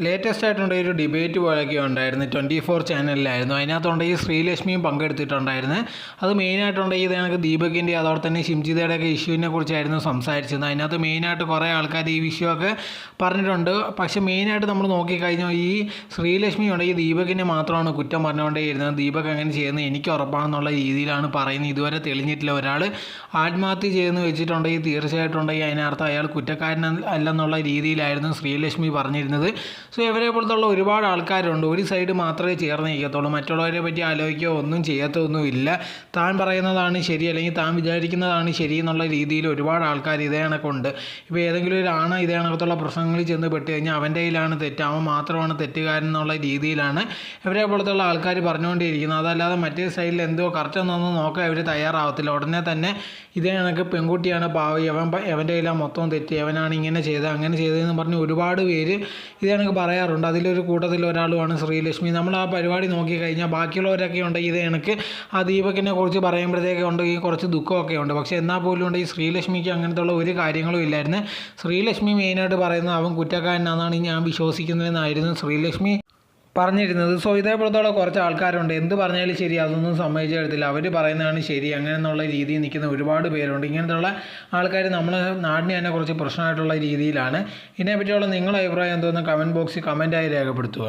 Latest ആയിട്ടുണ്ട് ഒരു debate പോലെയൊക്കെ ഉണ്ടായിരുന്നു 24 ചാനലിലായിരുന്നു. അതിനകത്തുണ്ട് ഈ ശ്രീലക്ഷ്മിയും പങ്കെടുത്തിട്ടുണ്ടായിരുന്നു. അത് മെയിനായിട്ടുണ്ട് ഇത് ഞങ്ങൾക്ക് ദീപകിൻ്റെ അതോടെ തന്നെ ഷിംജിതയുടെയൊക്കെ ഇഷ്യൂവിനെ കുറിച്ചായിരുന്നു സംസാരിച്ചത്. അതിനകത്ത് മെയിനായിട്ട് കുറേ ആൾക്കാർ ഈ വിഷയമൊക്കെ പറഞ്ഞിട്ടുണ്ട്. പക്ഷേ മെയിനായിട്ട് നമ്മൾ നോക്കിക്കഴിഞ്ഞാൽ ഈ ശ്രീലക്ഷ്മി ഉണ്ട് ഈ ദീപകിനെ മാത്രമാണ് കുറ്റം പറഞ്ഞുകൊണ്ടേയിരുന്നത്. ദീപക് അങ്ങനെ ചെയ്യുന്നത് എനിക്ക് ഉറപ്പാണെന്നുള്ള രീതിയിലാണ് പറയുന്നത്. ഇതുവരെ തെളിഞ്ഞിട്ടില്ല. ഒരാൾ ആത്മഹത്യ ചെയ്യുന്നു വെച്ചിട്ടുണ്ടെങ്കിൽ തീർച്ചയായിട്ടും ഉണ്ടെങ്കിൽ അതിനർത്ഥം അയാൾ കുറ്റക്കാരൻ അല്ലെന്നുള്ള രീതിയിലായിരുന്നു ശ്രീലക്ഷ്മി പറഞ്ഞിരുന്നത്. സോ ഇവരെ പോലത്തുള്ള ഒരുപാട് ആൾക്കാരുണ്ട്. ഒരു സൈഡ് മാത്രമേ ചേർന്ന് നിൽക്കത്തുള്ളൂ, മറ്റുള്ളവരെ പറ്റി ആലോചിക്കുകയോ ഒന്നും ചെയ്യത്തൊന്നുമില്ല. താൻ പറയുന്നതാണ് ശരി അല്ലെങ്കിൽ താൻ വിചാരിക്കുന്നതാണ് ശരി എന്നുള്ള രീതിയിൽ ഒരുപാട് ആൾക്കാർ ഇതേ കണക്കുണ്ട്. ഇപ്പോൾ ഏതെങ്കിലും ഒരു ഇതേ കണക്കത്തുള്ള പ്രശ്നങ്ങളിൽ ചെന്ന് പെട്ട് കഴിഞ്ഞാൽ അവൻ്റെ കയ്യിലാണ് തെറ്റ്, അവൻ മാത്രമാണ് തെറ്റുകാരൻ എന്നുള്ള രീതിയിലാണ് ഇവരെ പോലത്തുള്ള ആൾക്കാർ പറഞ്ഞുകൊണ്ടിരിക്കുന്നത്. അതല്ലാതെ മറ്റേ സൈഡിൽ എന്തോ കറക്റ്റ് ഒന്നൊന്നും നോക്കാൻ അവർ തയ്യാറാവത്തില്ല. ഉടനെ തന്നെ ഇതേ കണക്ക് പെൺകുട്ടിയാണ് പാവി, അവൻ്റെ കയ്യിലാണ് മൊത്തം തെറ്റ്, അവനാണ് ഇങ്ങനെ ചെയ്തത് അങ്ങനെ ചെയ്തതെന്ന് പറഞ്ഞ് ഒരുപാട് പേര് ഇതേ കണക്ക് പറയാറുണ്ട്. അതിലൊരു കൂട്ടത്തിൽ ഒരാളുമാണ് ശ്രീലക്ഷ്മി. നമ്മൾ ആ പരിപാടി നോക്കിക്കഴിഞ്ഞാൽ ബാക്കിയുള്ളവരൊക്കെ ഉണ്ട് ഇതേ കണക്ക് ആ ദീപകിനെ കുറിച്ച് പറയുമ്പോഴത്തേക്ക് ഉണ്ട് ഈ കുറച്ച് ദുഃഖമൊക്കെ ഉണ്ട്. പക്ഷേ എന്നാൽ പോലും ഉണ്ട് ഈ ശ്രീലക്ഷ്മിക്ക് അങ്ങനത്തെ ഉള്ള ഒരു കാര്യങ്ങളും ഇല്ലായിരുന്നു. ശ്രീലക്ഷ്മി മെയിനായിട്ട് പറയുന്നത് അവൻ കുറ്റക്കാരനാണെന്നാണ് ഞാൻ വിശ്വസിക്കുന്നതെന്നായിരുന്നു ശ്രീലക്ഷ്മി പറഞ്ഞിരുന്നത്. സോ ഇതേപോലത്തുള്ള കുറച്ച് ആൾക്കാരുണ്ട്, എന്ത് പറഞ്ഞാലും ശരി അതൊന്നും സമ്മതിച്ചെടുത്തില്ല, അവർ പറയുന്നതാണ് ശരി അങ്ങനെയുള്ള രീതിയിൽ നിൽക്കുന്ന ഒരുപാട് പേരുണ്ട്. ഇങ്ങനത്തുള്ള ആൾക്കാർ നമ്മളെ നാടിനെ തന്നെ കുറച്ച് പ്രശ്നമായിട്ടുള്ള രീതിയിലാണ്. ഇതിനെപ്പറ്റിയുള്ള നിങ്ങളുടെ അഭിപ്രായം എന്തോന്ന് കമൻറ്റ് ബോക്സിൽ കമൻറ്റായി രേഖപ്പെടുത്തുക.